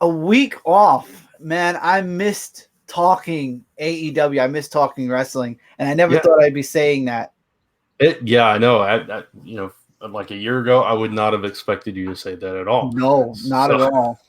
A week off, man. I missed talking AEW. I missed talking wrestling, and I never thought I'd be saying that. I know. Like a year ago, I would not have expected you to say that at all. No, not at all.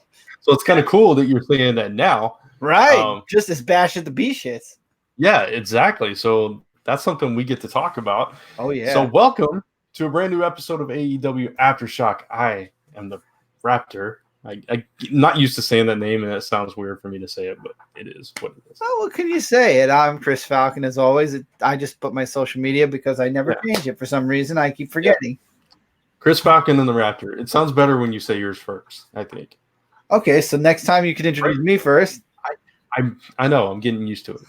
So it's kind of cool that you're saying that now. Right. Just as Bash at the B shits. Yeah, exactly. So that's something we get to talk about. Oh, yeah. So welcome to a brand new episode of AEW Aftershock. I am the Raptor. I'm not used to saying that name, and it sounds weird for me to say it, but it is what it is. Oh, what can you say? And I'm Chris Falcon, as always. I just put my social media because I never change it for some reason. I keep forgetting. Chris Falcon and the Raptor. It sounds better when you say yours first, I think. Okay, so next time you can introduce me first. I know, I'm getting used to it.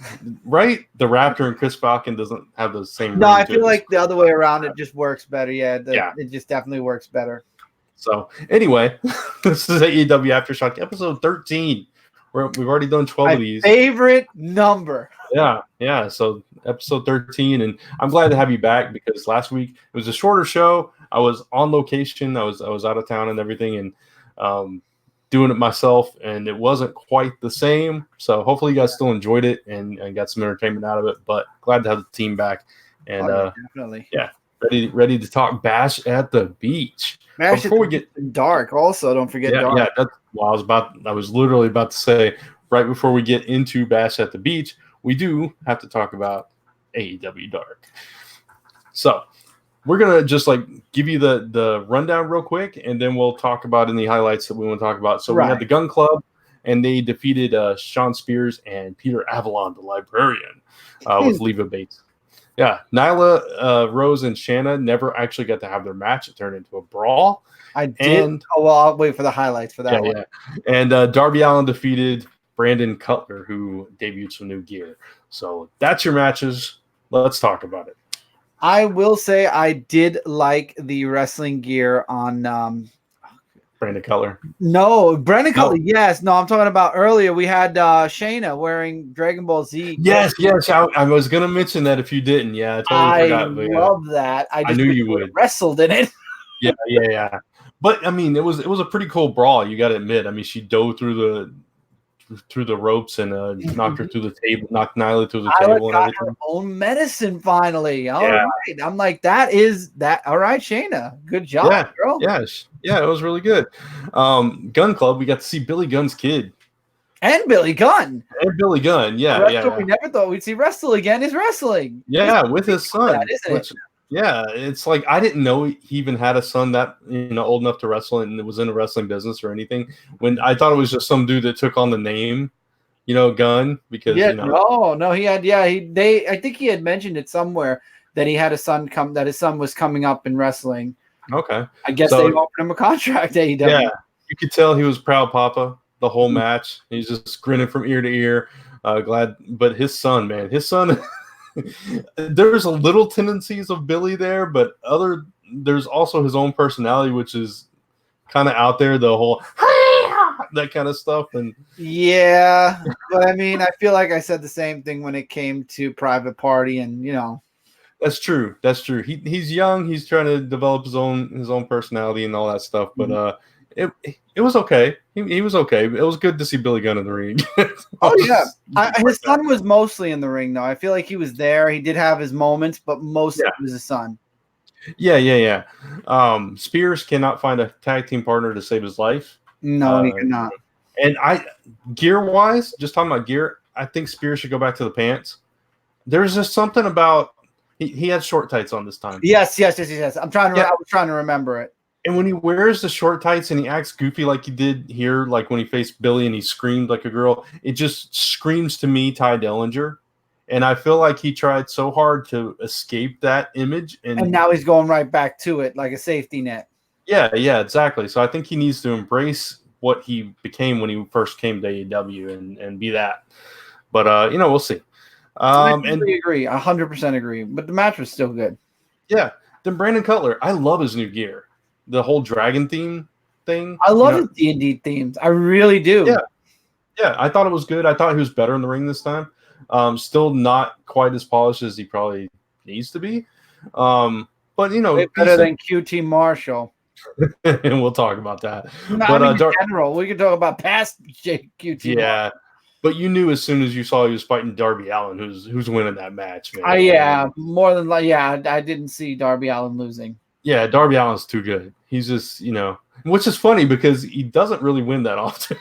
Right? The Raptor and Chris Falcon doesn't have the same. No, I feel like the other way around, it just works better. It just definitely works better. So anyway, this is AEW Aftershock episode 13. We've already done 12 of these. Favorite number. Yeah. So episode 13, and I'm glad to have you back because last week it was a shorter show. I was on location. I was out of town and everything, and doing it myself, and it wasn't quite the same. So hopefully you guys still enjoyed it and got some entertainment out of it. But glad to have the team back, and definitely, ready to talk Bash at the Beach. Before we get Dark, also don't forget Dark. Yeah, that's what I was literally about to say. Right before we get into Bash at the Beach, we do have to talk about AEW Dark. So we're gonna just give you the rundown real quick, and then we'll talk about in the highlights that we want to talk about. So we had the Gun Club, and they defeated Sean Spears and Peter Avalon, the Librarian, with Leva Bates. Yeah, Nyla, Rose, and Shanna never actually got to have their match. It turned into a brawl. I did. I'll wait for the highlights for that one. Yeah. And Darby Allin defeated Brandon Cutler, who debuted some new gear. So that's your matches. Let's talk about it. I will say I did like the wrestling gear on Brandon Cutler. No, Brandon Cutler. Yes. No, I'm talking about earlier. We had Shayna wearing Dragon Ball Z. Yes. I was going to mention that if you didn't. Yeah, I totally forgot. I love that. I knew you would. Wrestled in it. Yeah. But I mean, it was a pretty cool brawl. You got to admit. I mean, she dove through the ropes and knocked her through the table, knocked Nyla through the table and everything. Her own medicine finally. All right. I'm like, that is that. All right, Shayna. Good job, girl. Yeah, it was really good. Gun Club, we got to see Billy Gunn's kid. And Billy Gunn. Yeah. We never thought we'd see wrestle again. Is wrestling. Yeah, with his son. That, isn't it? Yeah, it's like I didn't know he even had a son that old enough to wrestle and was in a wrestling business or anything. When I thought it was just some dude that took on the name, Gunn, because no, he had I think he had mentioned it somewhere that he had a son that his son was coming up in wrestling. Okay, I guess they offered him a contract. AEW. Yeah, you could tell he was proud papa the whole match. He's just grinning from ear to ear. Glad, but his son. There's a little tendencies of Billy there, but there's also his own personality, which is kind of out there. The whole that kind of stuff, and but I mean, I feel like I said the same thing when it came to Private Party, and that's true. He's young. He's trying to develop his own personality and all that stuff, but it was okay. He was okay. It was good to see Billy Gunn in the ring. His son was mostly in the ring, though. I feel like he was there. He did have his moments, but mostly it was his son. Yeah. Spears cannot find a tag team partner to save his life. No, he cannot. And gear-wise, just talking about gear, I think Spears should go back to the pants. There's just something about he had short tights on this time. Yes. I was trying to remember it. And when he wears the short tights and he acts goofy like he did here, like when he faced Billy and he screamed like a girl, it just screams to me Ty Dillinger. And I feel like he tried so hard to escape that image. And now he's going right back to it like a safety net. Yeah, exactly. So I think he needs to embrace what he became when he first came to AEW and be that. But, we'll see. I agree. 100% agree. But the match was still good. Yeah. Then Brandon Cutler, I love his new gear. The whole dragon theme thing. I love his D&D themes. I really do. Yeah. I thought it was good. I thought he was better in the ring this time. Still not quite as polished as he probably needs to be. But way better than QT Marshall. and we'll talk about that. No, But I mean, in general, we can talk about past JQT. yeah, but you knew as soon as you saw he was fighting Darby Allin, who's winning that match, man. Yeah, more than like, yeah, I didn't see Darby Allin losing. Yeah, Darby Allin's too good. He's just, which is funny because he doesn't really win that often.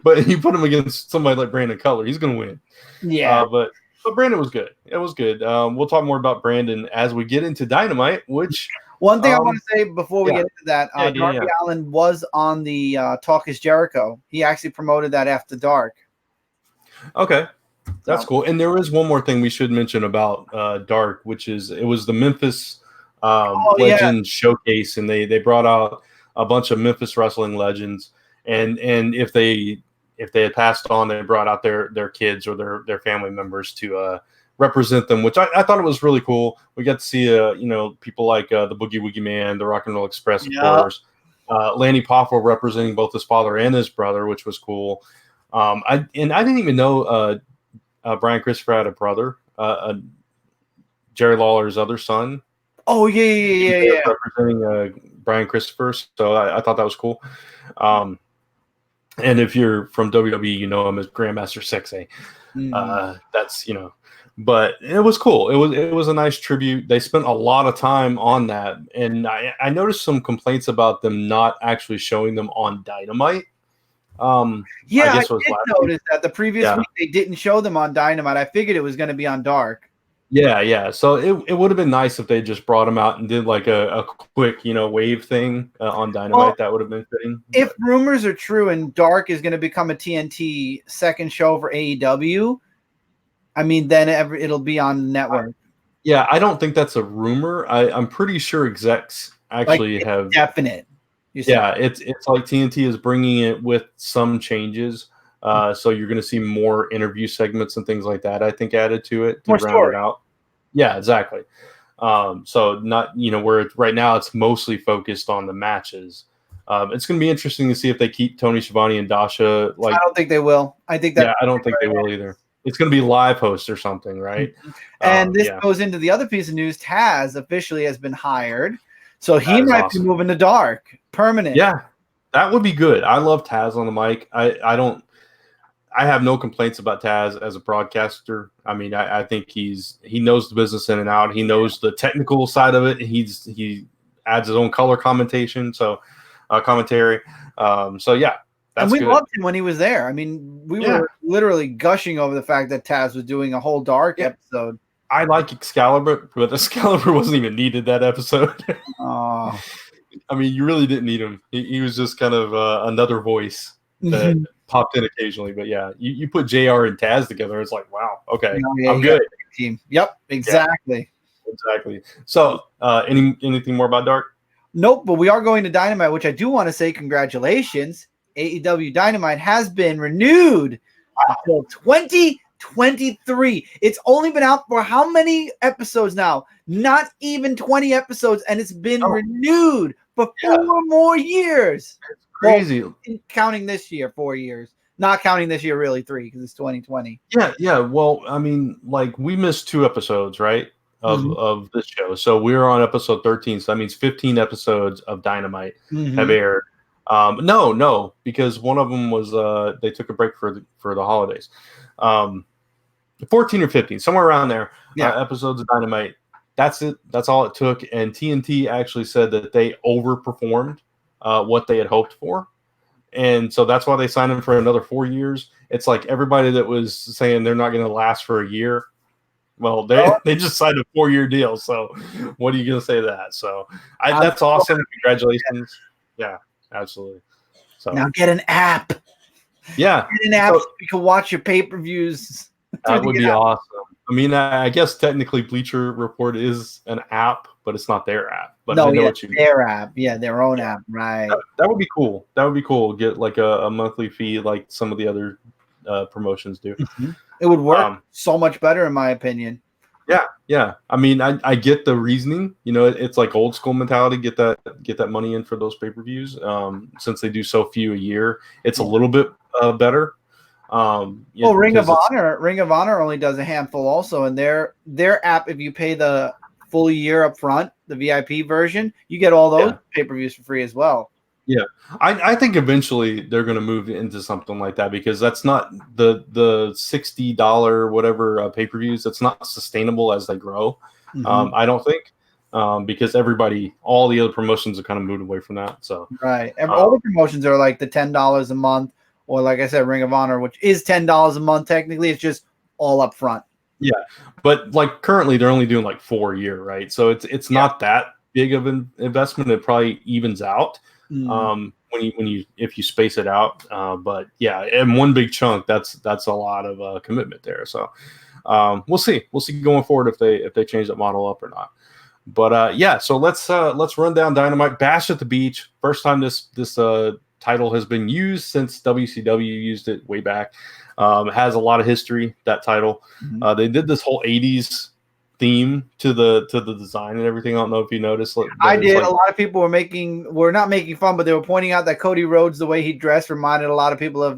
But you put him against somebody like Brandon Cutler, he's going to win. Yeah. But Brandon was good. It was good. We'll talk more about Brandon as we get into Dynamite, which... One thing I want to say before we get into that, Darby Allin was on the Talk is Jericho. He actually promoted that after dark. Okay. That's cool. And there is one more thing we should mention about Dark, which is it was the Memphis Legends Showcase, and they brought out a bunch of Memphis wrestling legends. And if they had passed on, they brought out their kids or their family members to represent them, which I thought it was really cool. We got to see people like the Boogie Woogie Man, the Rock and Roll Express, of course. Lanny Poffo representing both his father and his brother, which was cool. I didn't even know Brian Christopher had a brother, Jerry Lawler's other son. Oh yeah. Representing Brian Christopher, so I thought that was cool. And if you're from WWE, you know him as Grandmaster Sexay. That's but it was cool. It was a nice tribute. They spent a lot of time on that, and I noticed some complaints about them not actually showing them on Dynamite. I did notice that the previous week they didn't show them on Dynamite. I figured it was going to be on Dark. Yeah. So it would have been nice if they just brought them out and did like a quick, wave thing on Dynamite. Well, that would have been fitting. If rumors are true and Dark is going to become a TNT second show for AEW, I mean, then it'll be on the network. Yeah, I don't think that's a rumor. I'm pretty sure execs actually have definite. Yeah, it's like TNT is bringing it with some changes. So you're going to see more interview segments and things like that, I think, added to it to more round story. It out. Yeah, exactly. So not, where right now it's mostly focused on the matches. It's going to be interesting to see if they keep Tony Schiavone and Dasha. I don't think they will. I don't think they will either. It's going to be live host or something, right? And this goes into the other piece of news. Taz officially has been hired. So he might be moving to Dark permanent. Yeah, that would be good. I love Taz on the mic. I have no complaints about Taz as a broadcaster. I mean, I think he knows the business in and out. He knows the technical side of it. He adds his own color commentation. So commentary. So yeah. And we loved him when he was there. I mean, we were literally gushing over the fact that Taz was doing a whole Dark episode. I like Excalibur, but Excalibur wasn't even needed that episode. Oh. I mean, you really didn't need him. He was just kind of another voice that popped in occasionally. But yeah, you put JR and Taz together, it's like, wow, okay, I'm good. Team. Yep, exactly. Yeah, exactly. So anything more about Dark? Nope, but we are going to Dynamite, which I do want to say congratulations. AEW Dynamite has been renewed until 2023. It's only been out for how many episodes now? Not even 20 episodes, and it's been renewed for 4 more years. It's crazy. Well, counting this year, 4 years. Not counting this year, really 3, because it's 2020. Yeah. Well, I mean, we missed 2 episodes, right, of this show. So we're on episode 13. So that means 15 episodes of Dynamite have aired. No, because one of them was they took a break for the holidays. 14 or 15, somewhere around there. Episodes of Dynamite. That's it. That's all it took. And TNT actually said that they overperformed what they had hoped for, and so that's why they signed him for another 4 years. It's like everybody that was saying they're not going to last for a year. Well, they just signed a 4-year deal. So what are you going to say to that? So that's awesome. Congratulations. Yeah. Absolutely. So now get an app. Yeah. Get an app so you can watch your pay-per-views. That would be awesome. I mean, I guess technically Bleacher Report is an app, but it's not their app. But I know what you mean. Their app. Yeah, their own app. Right. That would be cool. That would be cool. Get like a monthly fee like some of the other promotions do. It would work so much better in my opinion. Yeah. I mean, I get the reasoning. It's like old school mentality. Get that money in for those pay-per-views. Since they do so few a year, it's a little bit better. Ring of Honor only does a handful also, and their app, if you pay the full year up front, the VIP version, you get all those pay-per-views for free as well. Yeah, I think eventually they're going to move into something like that because that's not the $60 whatever pay-per-views. That's not sustainable as they grow. I don't think because all the other promotions are kind of moved away from that. So right, all the promotions are like the $10 a month, or like I said, Ring of Honor, which is $10 a month technically. It's just all up front. Yeah, but like currently they're only doing like 4 a year, right? So it's not that big of an investment. It probably evens out. If you space it out, but yeah, in one big chunk, that's a lot of commitment there. So we'll see going forward if they change that model up or not. But so let's run down Dynamite. Bash at the Beach, first time this title has been used since WCW used it way back. It has a lot of history, that title. They did this whole 80s theme to the design and everything. I don't know if you noticed. I did. A lot of people were not making fun, but they were pointing out that Cody Rhodes, the way he dressed, reminded a lot of people of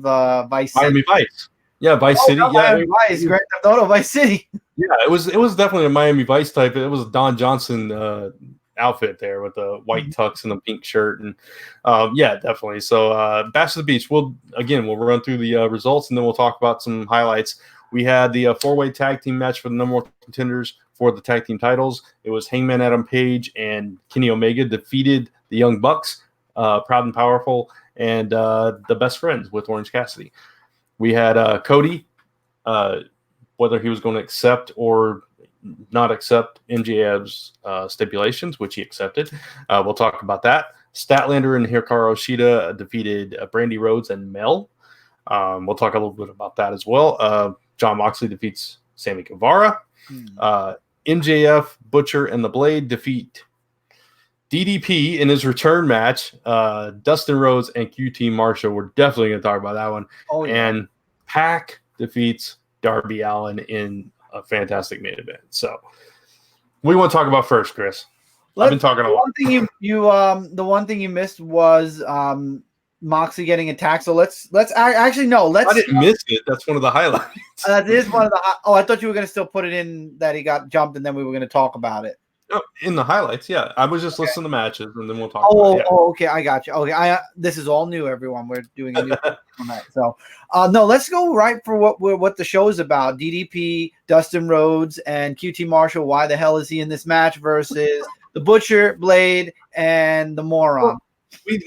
Vice City. Miami Vice. Yeah, Vice City. Miami Vice. Grand Theft Auto Vice City. Yeah, it was definitely a Miami Vice type. It was a Don Johnson outfit there with the white tux and the pink shirt, and definitely. So Bash at the Beach. We'll run through the results and then we'll talk about some highlights. We had the 4-way tag team match for the number 1 contenders for the tag team titles. It was Hangman Adam Page and Kenny Omega defeated the Young Bucks, Proud and Powerful, and the Best Friends with Orange Cassidy. We had Cody, whether he was going to accept or not accept MJF's stipulations, which he accepted. We'll talk about that. Statlander and Hikaru Shida defeated Brandy Rhodes and Mel. We'll talk a little bit about that as well. John Moxley defeats Sammy Guevara. MJF, Butcher, and The Blade defeat DDP in his return match. Dustin Rhodes and QT Marshall. We're definitely going to talk about that one. Oh, yeah. And Pac defeats Darby Allin in a fantastic main event. So, what do you want to talk about first, Chris? I've been talking a lot. The one thing you missed was Moxley getting attacked. So let's. I didn't miss it. That's one of the highlights. That is one of the. I thought you were going to still put it in that he got jumped, and then we were going to talk about it. Oh, in the highlights, yeah. I was just listening to matches, and then we'll talk. Okay, I got you. Okay, this is all new, everyone. We're doing a new format. So, no, let's go right for what the show is about. DDP, Dustin Rhodes, and QT Marshall. Why the hell is he in this match versus the Butcher, Blade, and the Moron? Well,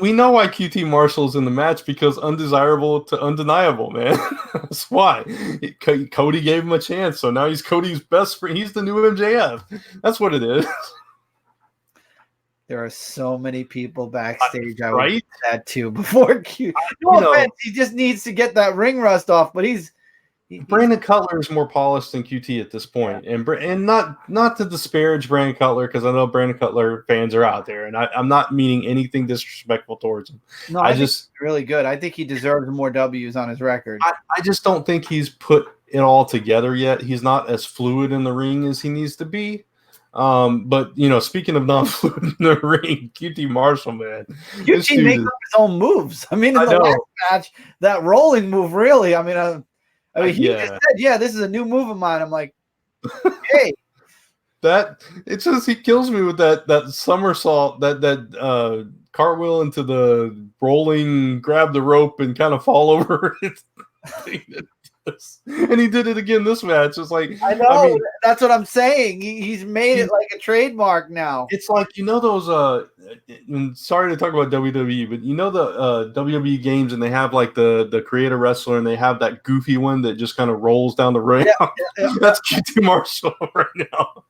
we know why QT Marshall's in the match because undesirable to undeniable, man. That's why. Cody gave him a chance, so now he's Cody's best friend. He's the new MJF. That's what it is. There are so many people backstage. I right? would do that too before Q. No offense, he just needs to get that ring rust off, but Brandon Cutler is more polished than QT at this point, and not to disparage Brandon Cutler because I know Brandon Cutler fans are out there, and I'm not meaning anything disrespectful towards him. No, I just think he's really good. I think he deserves more W's on his record. I just don't think he's put it all together yet. He's not as fluid in the ring as he needs to be. But speaking of not fluid in the ring, QT Marshall, man, QT makes up his own moves. I mean, in the last match, that rolling move, really. I mean, he just said, this is a new move of mine. I'm like, hey. He kills me with that somersault, that cartwheel into the rolling, grab the rope and kind of fall over it. And he did it again this match. It's like I mean, that's what I'm saying. He's made it like a trademark now. It's like those and sorry to talk about WWE, but the WWE games and they have like the creator wrestler and they have that goofy one that just kind of rolls down the ring. Yeah. That's QT Marshall right now.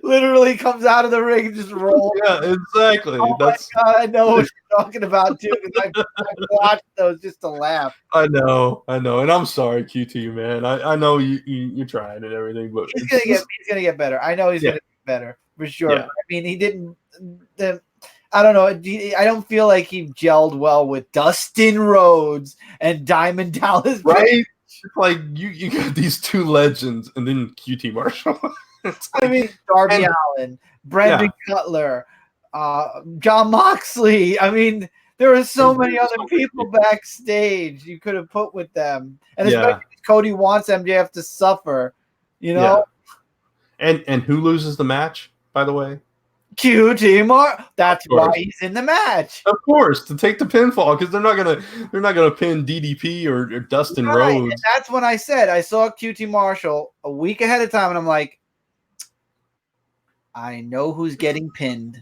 Literally comes out of the ring and just rolls. Yeah, exactly. Oh my God, I know what you're talking about too, because I've watched those just to laugh. I know, and I'm sorry, QT, man. I know you're trying and everything, but he's gonna get better. I know he's gonna get better for sure. Yeah. I mean, he didn't. I don't know. I don't feel like he gelled well with Dustin Rhodes and Diamond Dallas. Right? Like you got these two legends, and then QT Marshall. I mean, Darby Allin, Brandon Cutler, John Moxley. I mean, there are so many other people backstage you could have put with them. And especially if Cody wants MJF to suffer. You know, and who loses the match? By the way, QT Marshall. That's why he's in the match. Of course, to take the pinfall because they're not gonna pin DDP or Dustin Rhodes. And that's when I said I saw QT Marshall a week ahead of time, and I'm like, I know who's getting pinned.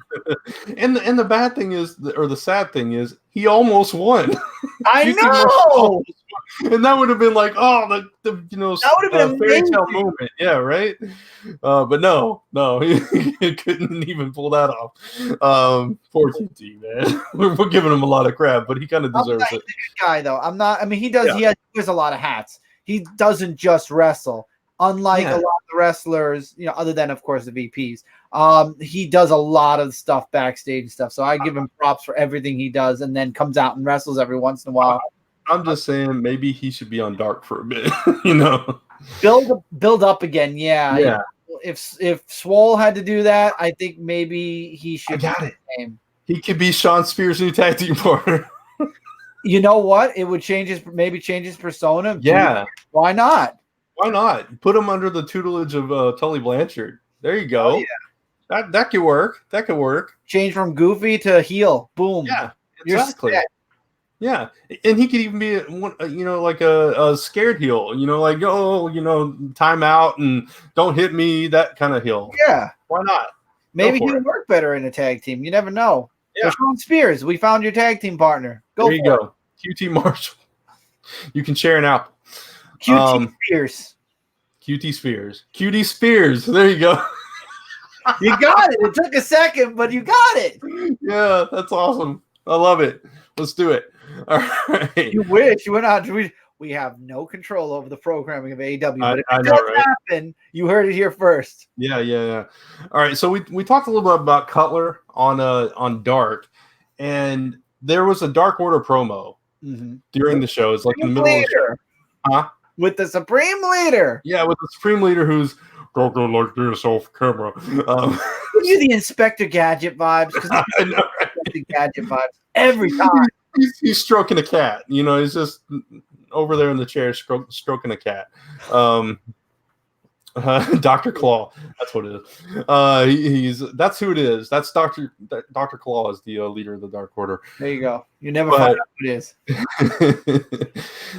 and the bad thing is, or the sad thing is, he almost won. I know. And that would have been like, oh, the that would have been a fairy tale moment, yeah, right. But no, he couldn't even pull that off. Poor QT, man. We're giving him a lot of crap, but he kind of deserves it. He's a good guy, though. I'm not. I mean, he does. Yeah. He wears a lot of hats. He doesn't just wrestle. Unlike a lot of the wrestlers, other than of course the VPs, he does a lot of stuff backstage and stuff. So I give him props for everything he does, and then comes out and wrestles every once in a while. I'm just saying, maybe he should be on Dark for a bit, Build up again, yeah. If Swole had to do that, I think maybe he should. I got it. He could be Sean Spears' new tag team partner. You know what? It would change his persona. Yeah. Why not? Why not? Put him under the tutelage of Tully Blanchard. There you go. Oh, yeah. That could work. That could work. Change from goofy to heel. Boom. Yeah, exactly. Yeah, and he could even be, like a scared heel. Like, time out and don't hit me. That kind of heel. Yeah. Why not? Maybe he would work better in a tag team. You never know. Yeah. So Sean Spears, we found your tag team partner. There you go. QT Marshall. You can share an apple. QT Spears. QT Spears. QT Spears. There you go. You got it. It took a second, but you got it. Yeah, that's awesome. I love it. Let's do it. All right. You wish you went out. We have no control over the programming of AEW. But if it does happen, you heard it here first. Yeah. All right. So we talked a little bit about Cutler on Dark, and there was a Dark Order promo during the show. It's like in the middle of the show. Huh? With the Supreme Leader. Yeah, with the Supreme Leader who's don't go like this off camera. Give you the Inspector Gadget vibes. I know, right? The Gadget vibes every time. He's stroking a cat. He's just over there in the chair stroking a cat. Dr. Claw. That's what it is. That's who it is. That's Dr. Claw is the leader of the Dark Order. There you go. You never find out who it is.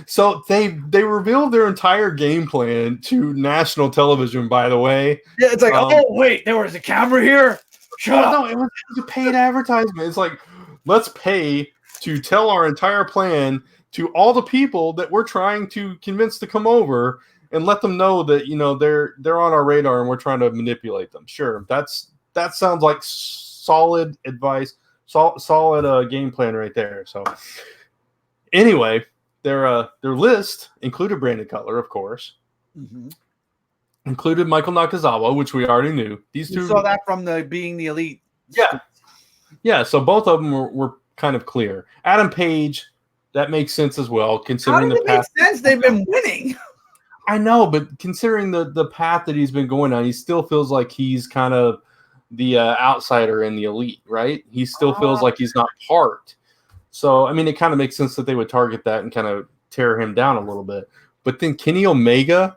So they revealed their entire game plan to national television, by the way. Yeah, it's like, oh, wait, there was a camera here? Shut up. No, it was a paid advertisement. It's like, let's pay to tell our entire plan to all the people that we're trying to convince to come over and let them know that they're on our radar and we're trying to manipulate them. Sure, that sounds like solid advice, solid game plan right there. So anyway, their list included Brandon Cutler, of course, included Michael Nakazawa, which we already knew. These two saw that from being the elite. Yeah. So both of them were kind of clear. Adam Page, that makes sense as well, considering the path. Makes sense. They've been winning. I know, but considering the path that he's been going on, he still feels like he's kind of the outsider in the elite, right? He still feels like he's not part. So, I mean, it kind of makes sense that they would target that and kind of tear him down a little bit. But then Kenny Omega.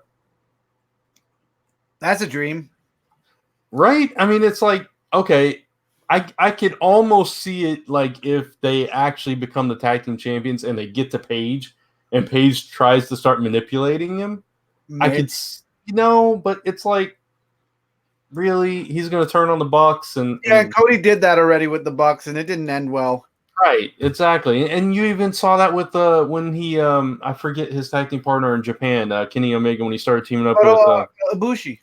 That's a dream. Right? I mean, it's like, okay, I could almost see it like if they actually become the tag team champions and they get to Page and Page tries to start manipulating him. I could, but it's like, really, he's going to turn on the Bucks and Cody did that already with the Bucks, and it didn't end well. Right, exactly, and you even saw that with when he I forget his tag team partner in Japan, Kenny Omega, when he started teaming up with Ibushi.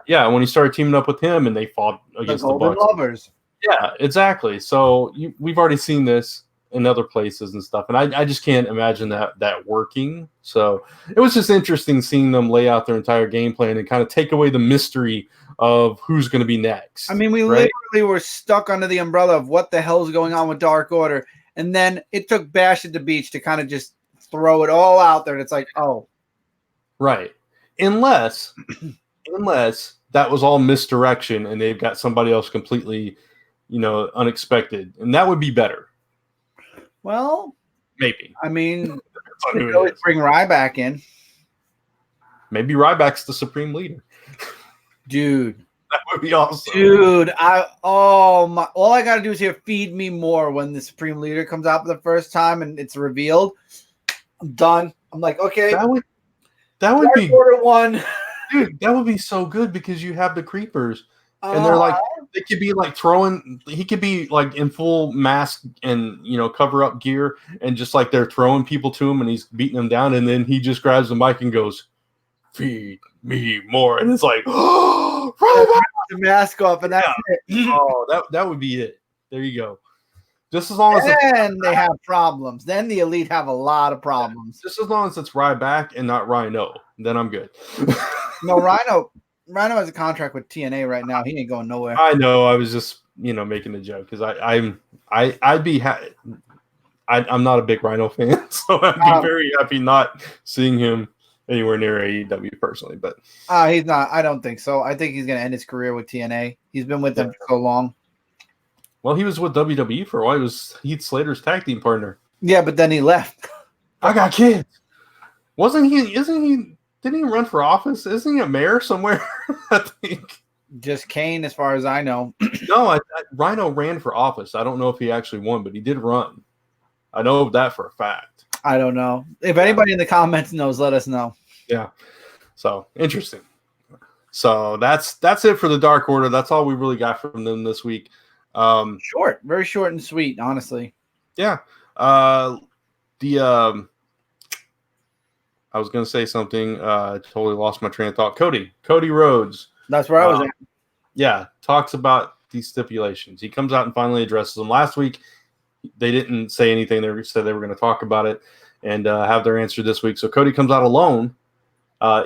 Yeah, when he started teaming up with him, and they fought against the Bucks. Lovers. Yeah, exactly. So we've already seen this in other places and stuff, and I just can't imagine that working. So it was just interesting seeing them lay out their entire game plan and kind of take away the mystery of who's going to be next. I mean, we literally were stuck under the umbrella of what the hell is going on with Dark Order, and then it took Bash at the Beach to kind of just throw it all out there. And it's like, oh, right, unless that was all misdirection and they've got somebody else completely, unexpected, and that would be better. Well, maybe. I mean, we could always bring Ryback in. Maybe Ryback's the Supreme Leader. Dude. That would be awesome. Dude, all I gotta do is hear "Feed Me More" when the Supreme Leader comes out for the first time and it's revealed. I'm done. I'm like, okay, that would be Order 1. Dude, that would be so good because you have the creepers and they're like, they could be like he could be like in full mask and, cover up gear and just like they're throwing people to him and he's beating them down. And then he just grabs the mic and goes, "Feed me more." And it's like, oh, the mask off and that's it. Oh, that would be it. There you go. Just as long as they have problems. Then the Elite have a lot of problems. Just as long as it's Ryback and not Rhino, then I'm good. No, Rhino has a contract with TNA right now. He ain't going nowhere. I know. I was just making a joke because I'm not a big Rhino fan, so I'd be very happy not seeing him anywhere near AEW personally. But he's not. I don't think so. I think he's going to end his career with TNA. He's been with them for so long. Well, he was with WWE for a while. He was Heath Slater's tag team partner. Yeah, but then he left. I got kids. Wasn't he? Isn't he? Didn't he run for office? Isn't he a mayor somewhere? I think. Just Kane, as far as I know. No, Rhino ran for office. I don't know if he actually won, but he did run. I know that for a fact. I don't know. If anybody in the comments knows, let us know. Yeah. So interesting. So that's it for the Dark Order. That's all we really got from them this week. Short, very short and sweet, honestly. Yeah. I was going to say something. I totally lost my train of thought. Cody Rhodes. That's where I was at. Yeah. Talks about these stipulations. He comes out and finally addresses them. Last week, they didn't say anything. They said they were going to talk about it and have their answer this week. So Cody comes out alone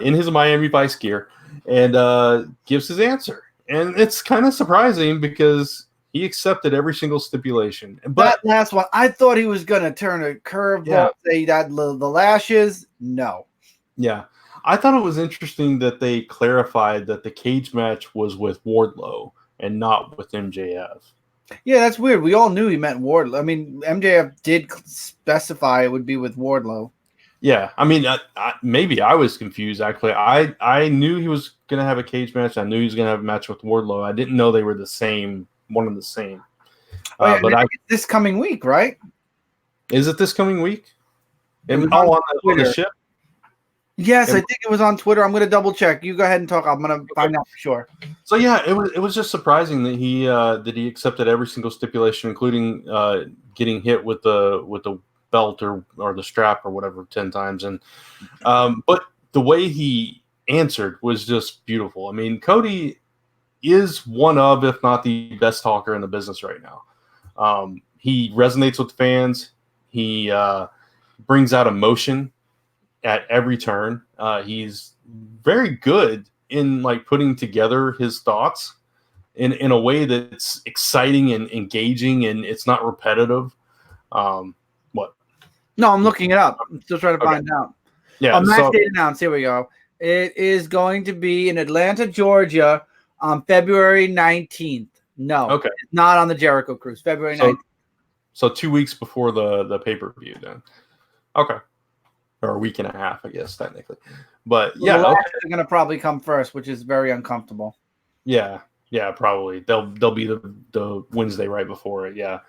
in his Miami Vice gear and gives his answer. And it's kind of surprising because he accepted every single stipulation. But that last one, I thought he was going to turn a curveball, say that the lashes. No. Yeah. I thought it was interesting that they clarified that the cage match was with Wardlow and not with MJF. Yeah, that's weird. We all knew he meant Wardlow. I mean, MJF did specify it would be with Wardlow. Yeah, I mean, maybe I was confused, actually. I knew he was going to have a cage match. I knew he was going to have a match with Wardlow. I didn't know they were the same, one and the same. But this coming week, right? Is it this coming week? On the ship? Yes, I think it was on Twitter. I'm going to double check. You go ahead and talk. I'm going to find out for sure. So yeah, it was just surprising that he accepted every single stipulation, including getting hit with the belt or the strap or whatever 10 times. And but the way he answered was just beautiful. I mean, Cody is one of, if not the best talker in the business right now. He resonates with fans. He brings out emotion at every turn. He's very good in like putting together his thoughts in a way that's exciting and engaging, and it's not repetitive. What? No, I'm looking it up. I'm still trying to find out. Yeah, match date announced. Here we go. It is going to be in Atlanta, Georgia, on February 19th. No, okay, it's not on the Jericho Cruise. February 19th. So 2 weeks before the pay-per-view, then. Okay. Or a week and a half, I guess, technically. But yeah, they're going to probably come first, which is very uncomfortable. Yeah, probably. They'll be the Wednesday right before it. Yeah,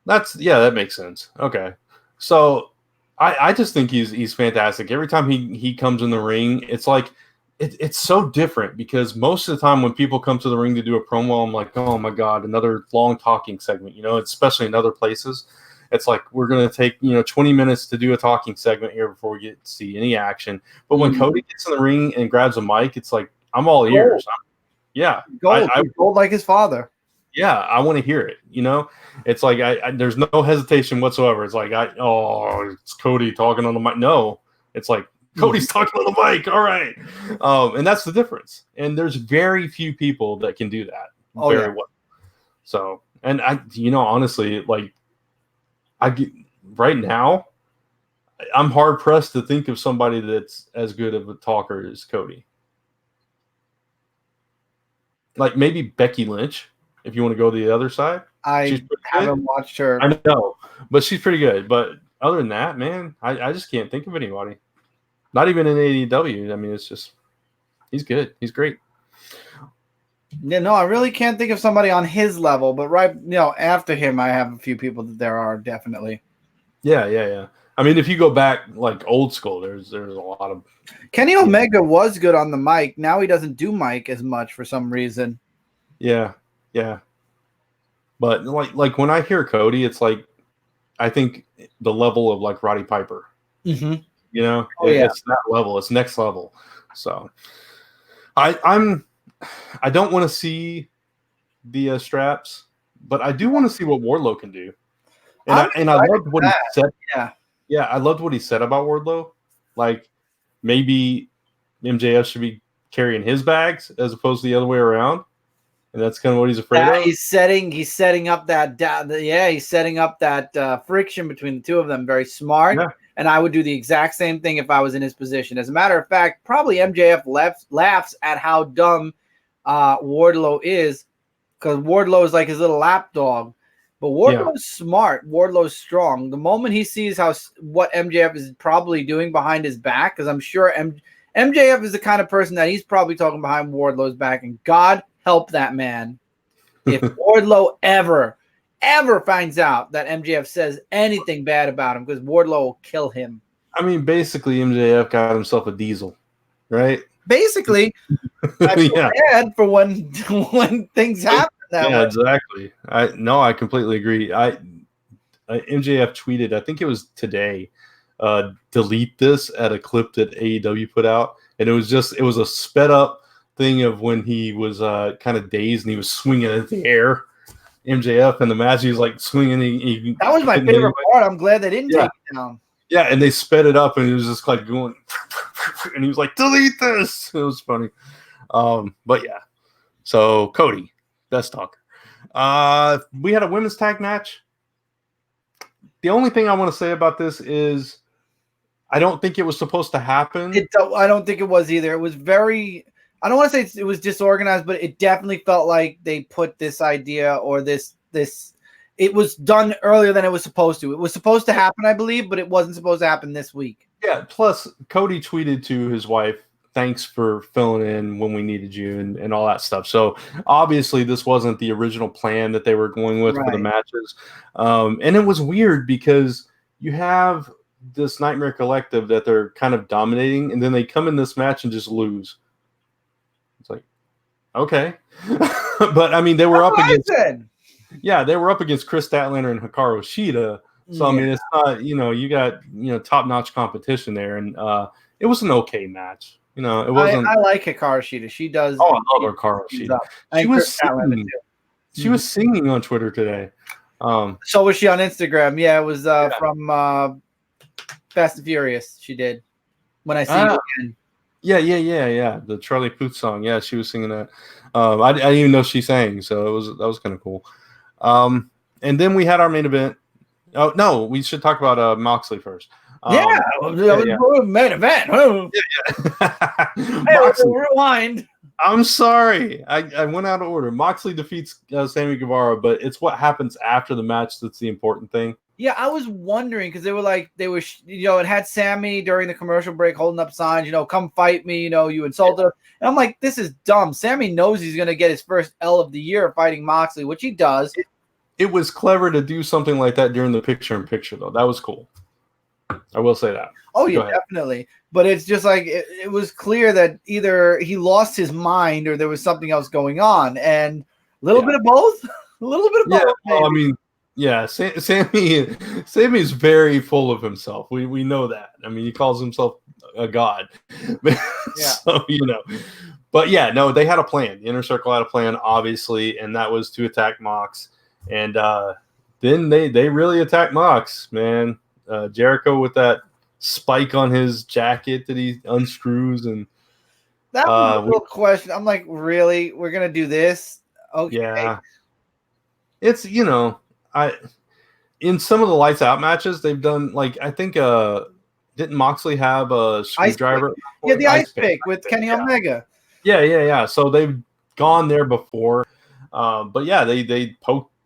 that makes sense. Okay, so I just think he's fantastic. Every time he comes in the ring, it's like it's so different because most of the time when people come to the ring to do a promo, I'm like, oh my god, another long talking segment. Especially in other places. It's like we're going to take 20 minutes to do a talking segment here before we get to see any action. But when Cody gets in the ring and grabs a mic, it's like I'm all ears. Gold like his father. Yeah, I want to hear it. It's like there's no hesitation whatsoever. It's like it's Cody talking on the mic. No, it's like Cody's talking on the mic. All right, and that's the difference. And there's very few people that can do that very well. So, and honestly, like. Right now, I'm hard pressed to think of somebody that's as good of a talker as Cody. Like maybe Becky Lynch, if you want to go to the other side. I haven't watched her. I know, but she's pretty good. But other than that, man, I just can't think of anybody. Not even in AEW. I mean, it's just He's good. He's great. Yeah, no, I really can't think of somebody on his level, but after him, I have a few people that there are definitely. Yeah. I mean, if you go back like old school, there's a lot of Kenny Omega was good on the mic. Now he doesn't do mic as much for some reason. Yeah. But like when I hear Cody, it's like I think the level of like Roddy Piper. Mm-hmm. You know, yeah. It's that level. It's next level. So I don't want to see the straps, but I do want to see what Wardlow can do. And I loved what he said. Yeah, I loved what he said about Wardlow. Like maybe MJF should be carrying his bags as opposed to the other way around, and that's kind of what he's afraid of. He's setting up that he's setting up that friction between the two of them. Very smart. Yeah. And I would do the exact same thing if I was in his position. As a matter of fact, probably MJF laughs at how dumb Wardlow is, because Wardlow is like his little lapdog. But Wardlow's smart. Wardlow's strong. The moment he sees what MJF is probably doing behind his back, because I'm sure MJF is the kind of person that he's probably talking behind Wardlow's back, and God help that man if Wardlow ever finds out that MJF says anything bad about him, because Wardlow will kill him. I mean, basically, MJF got himself a diesel, right? Basically, I feel bad for when things happen. Yeah, exactly. I completely agree. MJF tweeted, I think it was today, delete this at a clip that AEW put out, and it was a sped up thing of when he was kind of dazed and he was swinging in the air. MJF in the match, he was like swinging. That was my favorite part. I'm glad they didn't take it down. Yeah, and they sped it up, and he was just like going, and he was like, delete this. It was funny. But yeah, so Cody. Best talker. We had a women's tag match. The only thing I want to say about this is I don't think it was supposed to happen. I don't think it was either. It was very, I don't want to say it was disorganized, but it definitely felt like they put this idea or this, it was done earlier than it was supposed to. It was supposed to happen, I believe, but it wasn't supposed to happen this week. Yeah, plus Cody tweeted to his wife, thanks for filling in when we needed you and all that stuff. So obviously this wasn't the original plan that they were going with for the matches. And it was weird because you have this Nightmare Collective that they're kind of dominating, and then they come in this match and just lose. It's like, okay. But I mean, they were up against Chris Statlander and Hikaru Shida. So I mean, it's not, you got, top-notch competition there. And it was an okay match. It wasn't. I like Hikaru Shida. She does. Oh, I love Hikaru Shida. She was singing on Twitter today. So was she on Instagram? Yeah, it was from Fast and Furious. She did. When I see you again. Yeah. The Charlie Puth song. Yeah, she was singing that. I didn't even know she sang, so that was kind of cool. And then we had our main event. Oh no, we should talk about Moxley first. Main event. Rewind. I'm sorry. I went out of order. Moxley defeats Sammy Guevara, but it's what happens after the match that's the important thing. Yeah, I was wondering because it had Sammy during the commercial break holding up signs, come fight me, you insulted her. And I'm like, this is dumb. Sammy knows he's going to get his first L of the year fighting Moxley, which he does. It was clever to do something like that during the picture-in-picture, though. That was cool. I will say that. Oh, yeah, definitely. But it's just like it was clear that either he lost his mind or there was something else going on. And a little bit of both. A little bit of both. Well, I mean, Sammy is very full of himself. We know that. I mean, he calls himself a god. So, But yeah, no, they had a plan. The Inner Circle had a plan, obviously, and that was to attack Mox. And then they really attacked Mox, man. Jericho with that spike on his jacket that he unscrews, and that was a real question. I'm like, really? We're gonna do this? Okay. Yeah. It's in some of the lights out matches they've done, like I think didn't Moxley have a screwdriver? Yeah, the ice pick with Kenny Omega. Yeah. So they've gone there before. But yeah, they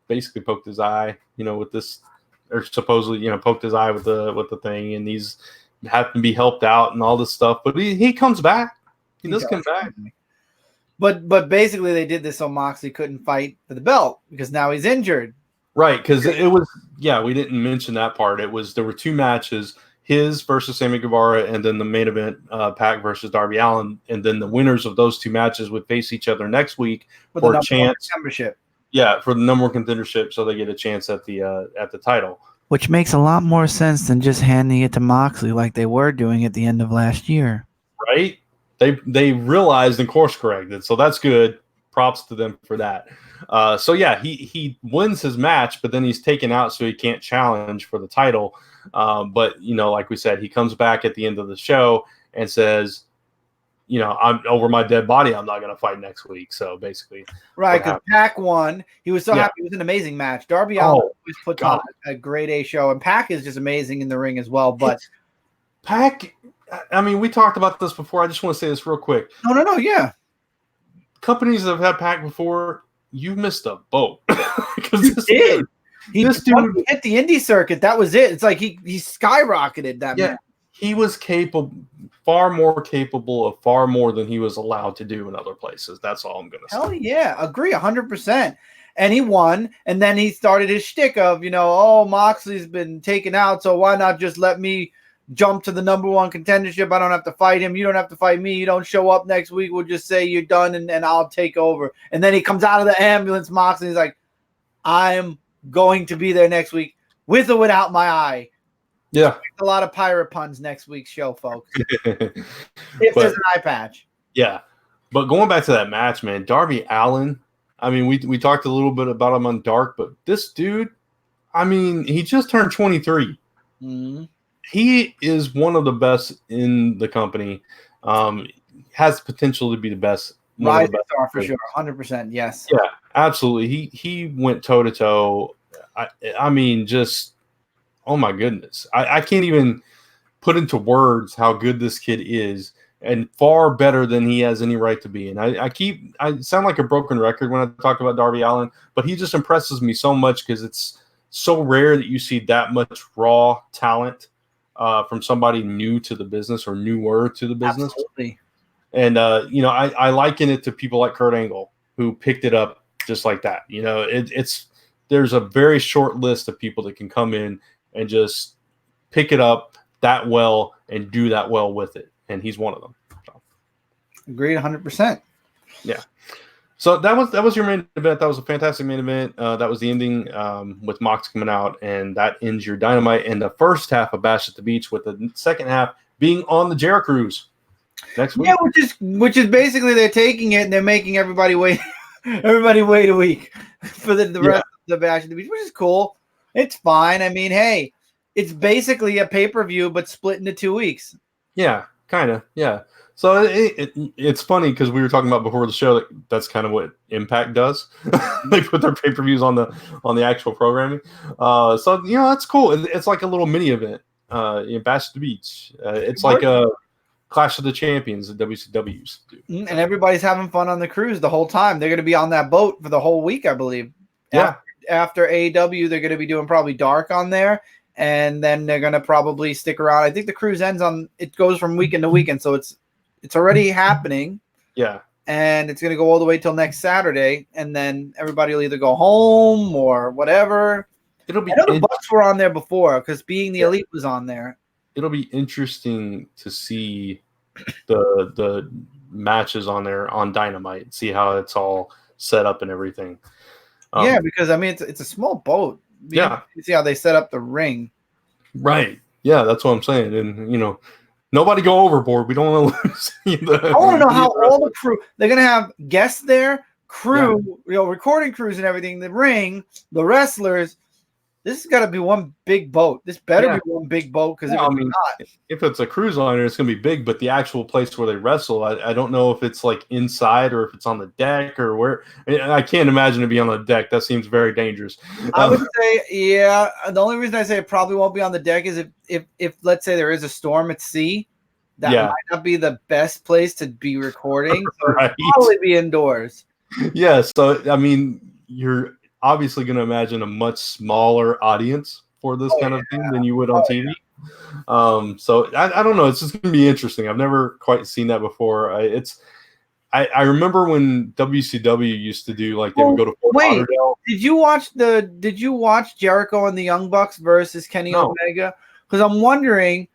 basically poked his eye, with this. Or supposedly, poked his eye with the thing, and he's having to be helped out and all this stuff. But he comes back. He does come back. But basically they did this so Moxley couldn't fight for the belt because now he's injured. Right, because it was we didn't mention that part. There were 2 matches, his versus Sammy Guevara, and then the main event, Pac versus Darby Allin, and then the winners of those 2 matches would face each other next week for a chance. Yeah, for the number 1 contendership, so they get a chance at the title. Which makes a lot more sense than just handing it to Moxley like they were doing at the end of last year. Right? They realized and course corrected, so that's good. Props to them for that. So yeah, he wins his match, but then he's taken out, so he can't challenge for the title. But like we said, he comes back at the end of the show and says, I'm over my dead body. I'm not going to fight next week. So basically, right, because Pac won. He was so happy. It was an amazing match. Darby Allin always puts on a great A show, and Pac is just amazing in the ring as well. But Pac, I mean, we talked about this before. I just want to say this real quick. No, yeah. Companies that have had Pac before, you missed a boat. He did. This dude hit the indie circuit. That was it. It's like he skyrocketed that match. He was far more capable of far more than he was allowed to do in other places. That's all I'm going to say. Hell yeah. Agree 100%. And he won. And then he started his shtick of, Moxley's been taken out, so why not just let me jump to the number 1 contendership? I don't have to fight him. You don't have to fight me. You don't show up next week. We'll just say you're done and I'll take over. And then he comes out of the ambulance, Moxley. He's like, I'm going to be there next week with or without my eye. Yeah. A lot of pirate puns next week's show, folks. If there's an eye patch. Yeah. But going back to that match, man, Darby Allin, I mean, we talked a little bit about him on Dark, but this dude, I mean, he just turned 23. Mm-hmm. He is one of the best in the company. Has potential to be the best. Rising star for sure. 100%. Yes. Yeah, absolutely. He went toe to toe. I mean, just oh my goodness. I can't even put into words how good this kid is, and far better than he has any right to be. And I sound like a broken record when I talk about Darby Allin, but he just impresses me so much because it's so rare that you see that much raw talent from somebody new to the business or newer to the business. Absolutely. And, I liken it to people like Kurt Angle who picked it up just like that. There's a very short list of people that can come in and just pick it up that well and do that well with it. And he's one of them. So. Agreed 100%. Yeah. So that was your main event. That was a fantastic main event. That was the ending with Mox coming out, and that ends your Dynamite and the first half of Bash at the Beach, with the second half being on the Jericho Cruise next week. Yeah, which is basically they're taking it and they're making everybody wait a week for the rest of the Bash at the Beach, which is cool. It's fine. I mean, hey, it's basically a pay-per-view but split into 2 weeks. Yeah, kind of. Yeah. So it's funny because we were talking about before the show that's kind of what Impact does. They put their pay-per-views on the actual programming. So that's cool. It's like a little mini event in Bash at the Beach. It's like a Clash of the Champions that WCW used to do. And everybody's having fun on the cruise the whole time. They're going to be on that boat for the whole week, I believe. Yeah. After AEW, they're going to be doing probably Dark on there. And then they're going to probably stick around. I think the cruise it goes from weekend to weekend. So it's already happening. Yeah. And it's going to go all the way till next Saturday. And then everybody will either go home or whatever. It'll be. I know the Bucks were on there before because Being the Elite was on there. It'll be interesting to see the matches on there on Dynamite, see how it's all set up and everything. Yeah, because I mean it's a small boat. Yeah. You see how they set up the ring. Right. Yeah, that's what I'm saying. And nobody go overboard. We don't want to lose. I want to know how all the crew. They're gonna have guests there, crew, recording crews and everything. The ring, the wrestlers. This has got to be one big boat. This better be one big boat because if it's a cruise liner, it's going to be big. But the actual place where they wrestle, I don't know if it's like inside or if it's on the deck or where. I can't imagine it be on the deck. That seems very dangerous. I would say, yeah. The only reason I say it probably won't be on the deck is if let's say there is a storm at sea, that might not be the best place to be recording. So right. It'll probably be indoors. Yeah. So I mean, you're obviously going to imagine a much smaller audience for this kind of thing than you would on TV. So I don't know. It's just gonna be interesting. I've never quite seen that before. I remember when WCW used to do like they would go to Fort Lauderdale. Did you watch Jericho and the Young Bucks versus Kenny Omega? Because I'm wondering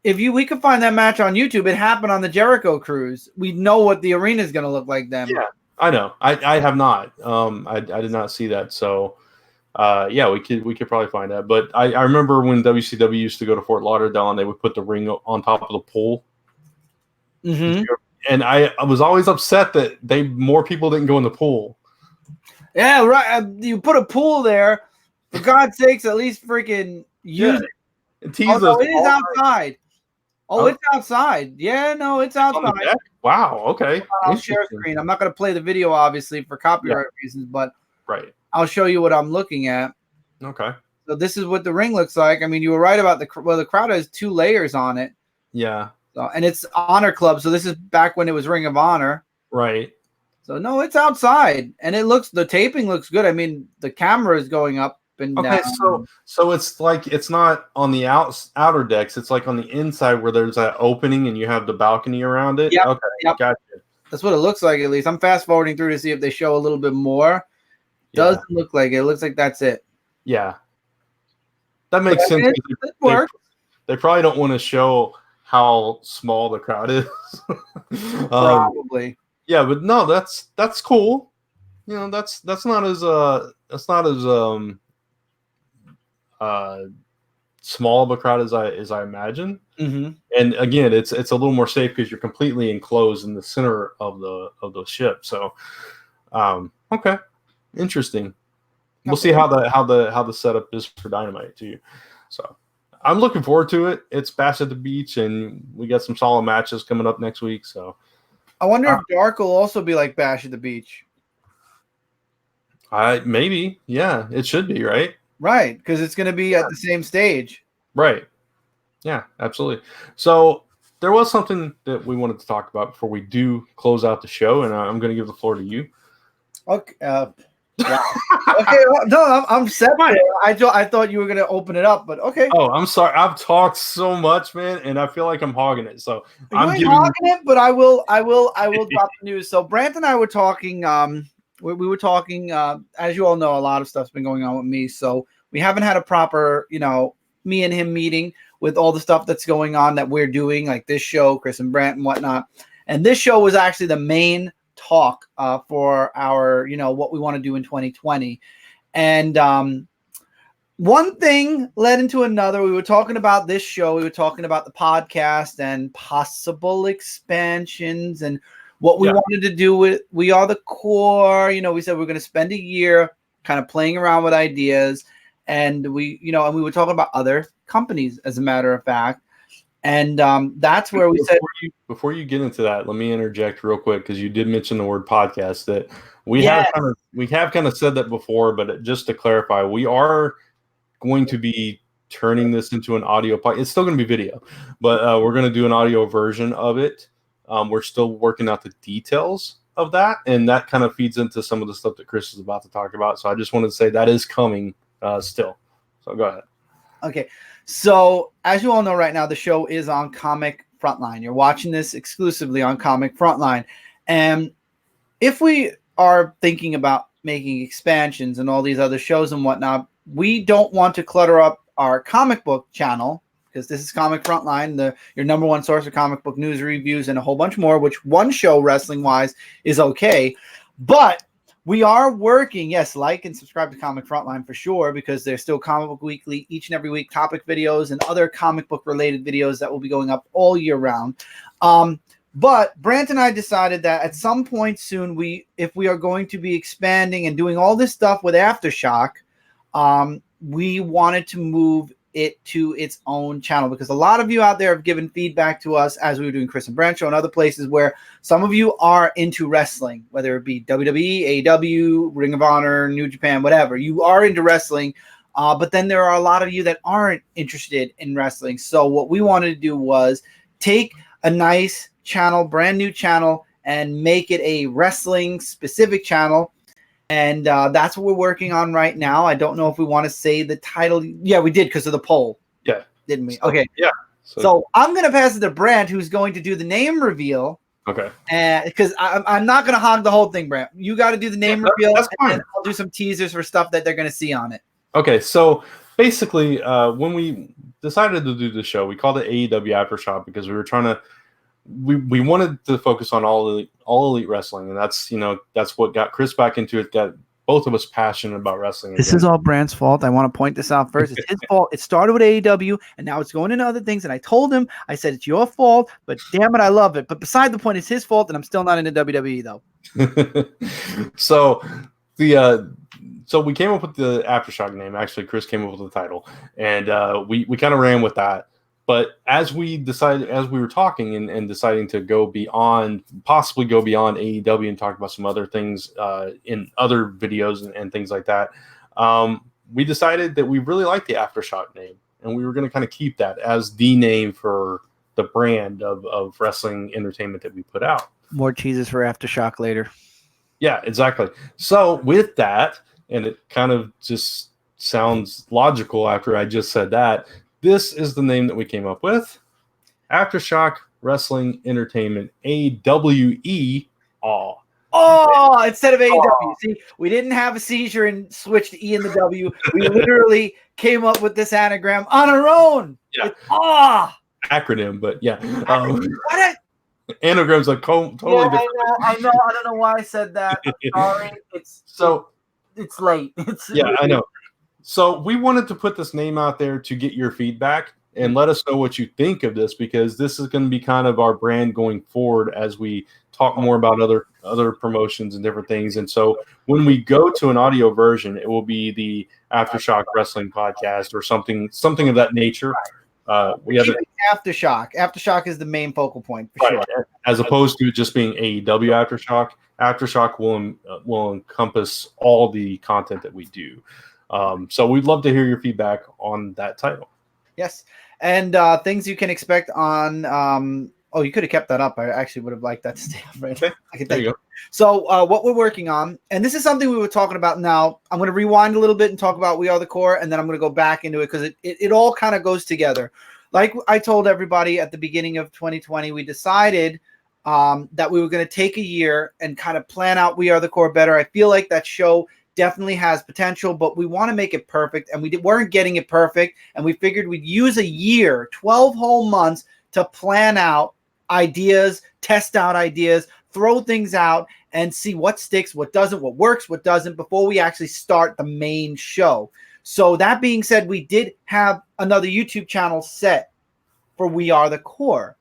if we could find that match on YouTube. It happened on the Jericho cruise. We know what the arena is going to look like then. Yeah, I know. I have not. I did not see that. So yeah, we could probably find that. But I remember when WCW used to go to Fort Lauderdale and they would put the ring on top of the pool. Mm-hmm. And I was always upset that more people didn't go in the pool. Yeah, right. You put a pool there. For God's sakes, at least freaking use it. Oh, no, it is outside. Oh, it's outside. Yeah, no, it's outside. Wow. Okay. I'll share a screen. I'm not going to play the video, obviously, for copyright reasons, but I'll show you what I'm looking at. Okay. So this is what the ring looks like. I mean, you were right about the crowd has 2 layers on it. Yeah. So, and it's Honor Club. So this is back when it was Ring of Honor. Right. So no, it's outside, and the taping looks good. I mean, the camera is going up and down. So it's like it's not on the outer decks. It's like on the inside where there's that opening and you have the balcony around it. Yeah. Okay. Yep. Gotcha. That's what it looks like. At least I'm fast forwarding through to see if they show a little bit more. Doesn't look like it. It looks like that's it. Yeah. That makes sense. It works. They probably don't want to show how small the crowd is. Probably. Yeah, but no, that's cool. You know, that's not as small of a crowd as I imagine. Mm-hmm. And again, it's a little more safe because you're completely enclosed in the center of the ship. So, okay, interesting. We'll see how the setup is for Dynamite too. So, I'm looking forward to it. It's Bash at the Beach, and we got some solid matches coming up next week. So, I wonder if Dark will also be like Bash at the Beach. Maybe, yeah, it should be, right? Right, because it's going to be at the same stage. Right. Yeah, absolutely. So there was something that we wanted to talk about before we do close out the show, and I'm going to give the floor to you. Okay. Okay. No, I'm set. I thought you were going to open it up, but okay. Oh, I'm sorry. I've talked so much, man, and I feel like I'm hogging it. So I'm hogging it, but I will drop the news. So Brant and I were talking. We were talking. As you all know, a lot of stuff's been going on with me, so we haven't had a proper, me and him meeting with all the stuff that's going on that we're doing, like this show, Chris and Brant and whatnot. And this show was actually the main talk for our, what we want to do in 2020. And one thing led into another. We were talking about this show. We were talking about the podcast and possible expansions and what we wanted to do with We Are the Core. We said we're going to spend a year kind of playing around with ideas. And we were talking about other companies, as a matter of fact. And that's where we said, before you get into that, let me interject real quick, because you did mention the word podcast. That we have kind of said that before, but just to clarify, we are going to be turning this into an audio podcast. It's still going to be video, but we're going to do an audio version of it. We're still working out the details of that, and that kind of feeds into some of the stuff that Chris is about to talk about. So I just wanted to say that is coming still. So go ahead. Okay. So as you all know right now, the show is on Comic Frontline. You're watching this exclusively on Comic Frontline. And if we are thinking about making expansions and all these other shows and whatnot, we don't want to clutter up our comic book channel, because this is Comic Frontline, your number one source of comic book news, reviews, and a whole bunch more, which one show wrestling-wise is okay. But we are working, yes, like and subscribe to Comic Frontline for sure, because there's still Comic Book Weekly each and every week, topic videos and other comic book related videos that will be going up all year round. But Brant and I decided that at some point soon, if we are going to be expanding and doing all this stuff with Aftershock, we wanted to move it to its own channel, because a lot of you out there have given feedback to us as we were doing Chris and Brant Show and other places where some of you are into wrestling, whether it be WWE, AEW, Ring of Honor, New Japan, whatever. You are into wrestling, but then there are a lot of you that aren't interested in wrestling. So what we wanted to do was take a nice channel, brand new channel, and make it a wrestling specific channel. And that's what we're working on right now. I don't know if we want to say the title. Yeah, we did, because of the poll. Yeah. didn't we? Okay. Yeah. So I'm going to pass it to Brant, who's going to do the name reveal. Okay. Because I'm not going to hog the whole thing, Brant. You got to do the name reveal, that's fine. and I'll do some teasers for stuff that they're going to see on it. Okay, so basically, when we decided to do the show, we called it AEW Aftershock because we were trying to, we wanted to focus on all elite wrestling, and that's what got Chris back into it. Got both of us passionate about wrestling. This is all Brant's fault. I want to point this out first. It's his fault. It started with AEW, and now it's going into other things. And I told him, I said, it's your fault, but damn it, I love it. But beside the point, it's his fault, and I'm still not into WWE, though. So we came up with the Aftershock name. Actually, Chris came up with the title, and we kind of ran with that. But as we were talking and deciding to possibly go beyond AEW and talk about some other things in other videos and things like that, we decided that we really liked the Aftershock name, and we were going to kind of keep that as the name for the brand of wrestling entertainment that we put out. More cheeses for Aftershock later. Yeah, exactly. So with that, and it kind of just sounds logical after I just said that, this is the name that we came up with. Aftershock Wrestling Entertainment, AWE. Oh, instead of AEW. See, we didn't have a seizure and switched the E and the W. We literally came up with this anagram on our own. Yeah. Acronym, but yeah. What? Anagram's like totally different. I know. I don't know why I said that. I'm sorry. It's late. I know. So we wanted to put this name out there to get your feedback and let us know what you think of this, because this is going to be kind of our brand going forward as we talk more about other promotions and different things. And so when we go to an audio version, it will be the Aftershock Wrestling Podcast or something of that nature. We have Aftershock. Aftershock is the main focal point for sure. As opposed to just being AEW Aftershock. Aftershock will encompass all the content that we do. So we'd love to hear your feedback on that title. Yes. And things you can expect on you could have kept that up. I actually would have liked that to stay up right there. There you go. So what we're working on, and this is something we were talking about now. I'm going to rewind a little bit and talk about We Are the Core, and then I'm going to go back into it because it all kind of goes together. Like I told everybody at the beginning of 2020, we decided that we were going to take a year and kind of plan out We Are the Core better. I feel like that show definitely has potential, but we want to make it perfect, and we weren't getting it perfect, and we figured we'd use a year, 12 whole months to plan out ideas, test out ideas, throw things out, and see what sticks, what doesn't, what works, what doesn't, before we actually start the main show. So that being said, we did have another YouTube channel set for We Are the Core,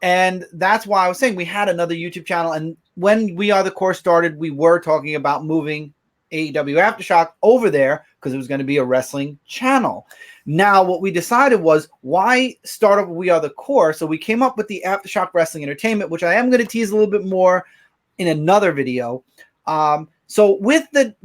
and that's why I was saying we had another YouTube channel, and when We Are the Core started, we were talking about moving AEW Aftershock over there because it was going to be a wrestling channel. Now, what we decided was, why start up We Are the Core? So we came up with the Aftershock Wrestling Entertainment, which I am going to tease a little bit more in another video. So with the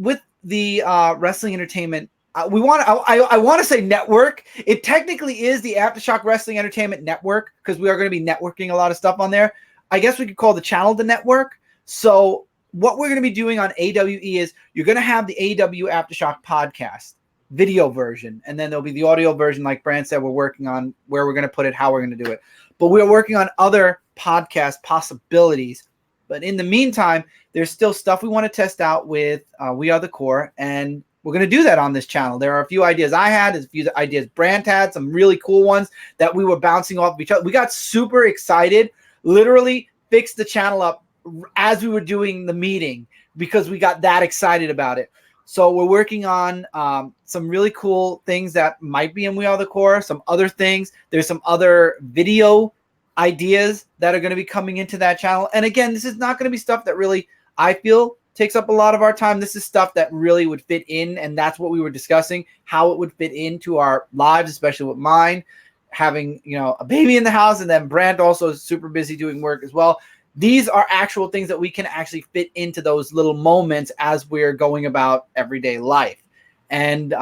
wrestling entertainment, I want to say network. It technically is the Aftershock Wrestling Entertainment Network because we are going to be networking a lot of stuff on there. I guess we could call the channel the network. So what we're going to be doing on AWE is you're going to have the AEW Aftershock podcast video version, and then there'll be the audio version, like Brand said, we're working on where we're going to put it, how we're going to do it. But we're working on other podcast possibilities. But in the meantime, there's still stuff we want to test out with We Are the Core, and we're going to do that on this channel. There are a few ideas I had, a few ideas Brand had, some really cool ones that we were bouncing off of each other. We got super excited, literally fixed the channel up as we were doing the meeting because we got that excited about it. So we're working on some really cool things that might be in We Are the Core, some other things. There's some other video ideas that are going to be coming into that channel. And again, this is not going to be stuff that really, I feel, takes up a lot of our time. This is stuff that really would fit in, and that's what we were discussing, how it would fit into our lives, especially with mine, having, a baby in the house, and then Brand also is super busy doing work as well. These are actual things that we can actually fit into those little moments as we're going about everyday life. And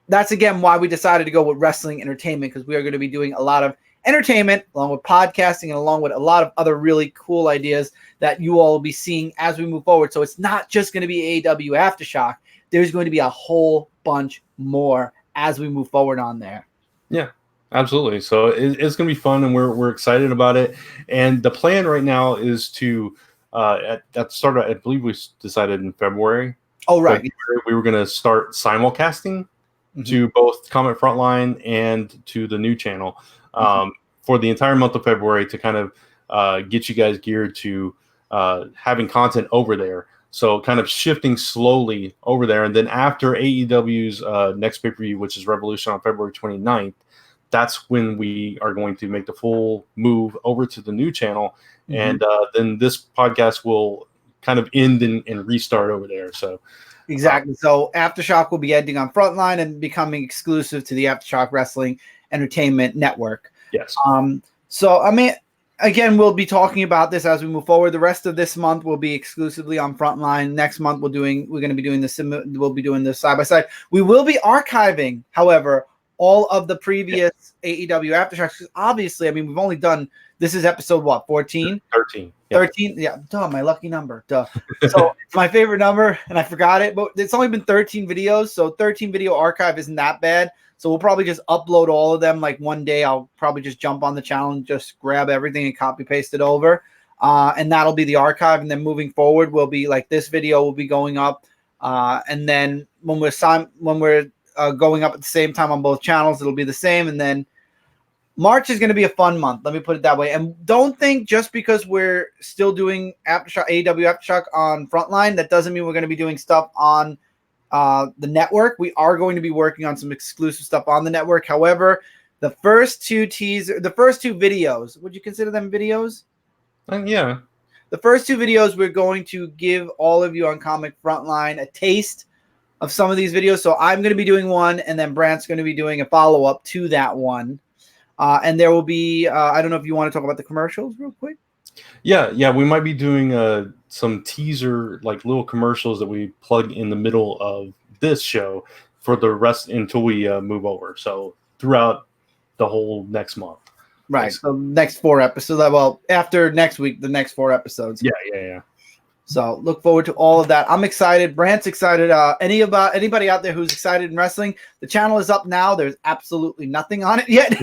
that's, again, why we decided to go with wrestling entertainment, because we are going to be doing a lot of entertainment along with podcasting and along with a lot of other really cool ideas that you all will be seeing as we move forward. So it's not just going to be AEW Aftershock. There's going to be a whole bunch more as we move forward on there. Yeah. Absolutely. So it's going to be fun, and we're excited about it. And the plan right now is to at the start, I believe we decided in February. Oh, right. February, we were going to start simulcasting to both Comic Frontline and to the new channel for the entire month of February to kind of get you guys geared to having content over there. So kind of shifting slowly over there. And then after AEW's next pay-per-view, which is Revolution on February 29th, that's when we are going to make the full move over to the new channel. And then this podcast will kind of end and restart over there. So exactly. So Aftershock will be ending on Frontline and becoming exclusive to the Aftershock Wrestling Entertainment Network. Yes. So I mean, again, we'll be talking about this as we move forward. The rest of this month will be exclusively on Frontline. Next month we're going to be doing this. We'll be doing this side by side. We will be archiving, however, all of the previous AEW Aftershocks. Obviously, I mean, we've only done, this is episode what, 14? 13. Yeah. 13? Yeah, duh, my lucky number. Duh. So it's my favorite number, and I forgot it, but it's only been 13 videos, so 13 video archive isn't that bad. So we'll probably just upload all of them. Like one day I'll probably just jump on the channel and just grab everything and copy paste it over. And that'll be the archive. And then moving forward, will be like this video will be going up. And then when we're going up at the same time on both channels, it'll be the same. And then March is going to be a fun month. Let me put it that way. And don't think just because we're still doing Aftershock, AEW Aftershock on Frontline, that doesn't mean we're going to be doing stuff on the network. We are going to be working on some exclusive stuff on the network. However, the first two videos, would you consider them videos? Yeah. The first two videos, we're going to give all of you on Comic Frontline a taste of some of these videos. So I'm going to be doing one, and then Brant's going to be doing a follow-up to that one. And there will be, I don't know if you want to talk about the commercials real quick. Yeah, we might be doing some teaser, like little commercials that we plug in the middle of this show for the rest until we move over. So throughout the whole next month. Right. So next 4 episodes. Well, after next week, the next 4 episodes. Yeah. So look forward to all of that. I'm excited. Brant's excited. Anybody out there who's excited in wrestling, the channel is up now. There's absolutely nothing on it yet.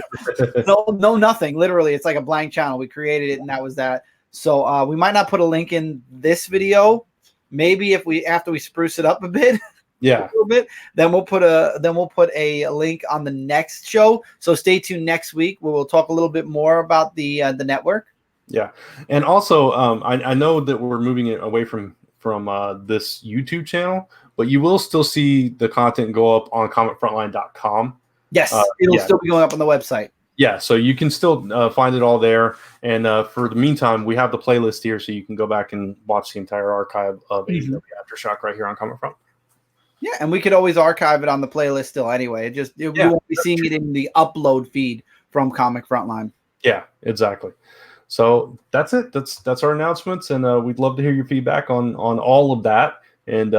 no, nothing. Literally, it's like a blank channel. We created it, and that was that. So we might not put a link in this video. Maybe after we spruce it up a bit, a little bit, then we'll put a link on the next show. So stay tuned next week where we'll talk a little bit more about the network. Yeah, and also I know that we're moving it away from this YouTube channel, but you will still see the content go up on comicfrontline.com. Yes, it'll still be going up on the website. Yeah, so you can still find it all there. And for the meantime, we have the playlist here, so you can go back and watch the entire archive of AEW Aftershock right here on Comic Front. Yeah, and we could always archive it on the playlist still anyway. We won't be seeing it in the upload feed from Comic Frontline. Yeah, exactly. So that's it. That's our announcements, and we'd love to hear your feedback on all of that. And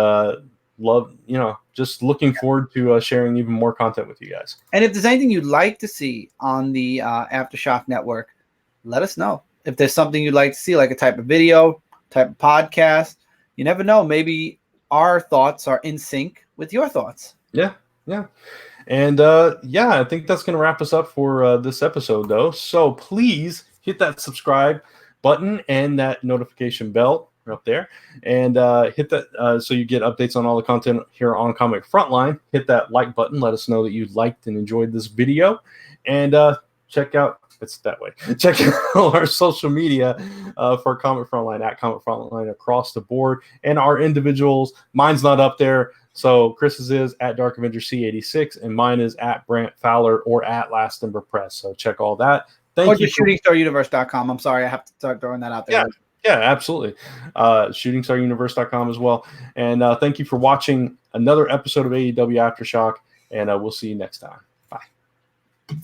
just looking forward to sharing even more content with you guys. And if there's anything you'd like to see on the Aftershock Network, let us know. If there's something you'd like to see, like a type of video, type of podcast, you never know. Maybe our thoughts are in sync with your thoughts. Yeah. And I think that's going to wrap us up for this episode, though. So please hit that subscribe button and that notification bell up there, and hit that so you get updates on all the content here on Comic Frontline. Hit that like button. Let us know that you liked and enjoyed this video, and check out our social media for Comic Frontline at Comic Frontline across the board, and our individuals. Mine's not up there, so Chris's is at Dark Avenger C86, and mine is at Brant Fowler or at Last Ember Press. So check all that. Thank you. ShootingStarUniverse.com. I'm sorry, I have to start throwing that out there. Yeah, absolutely. ShootingStarUniverse.com as well. And thank you for watching another episode of AEW Aftershock, and we'll see you next time. Bye.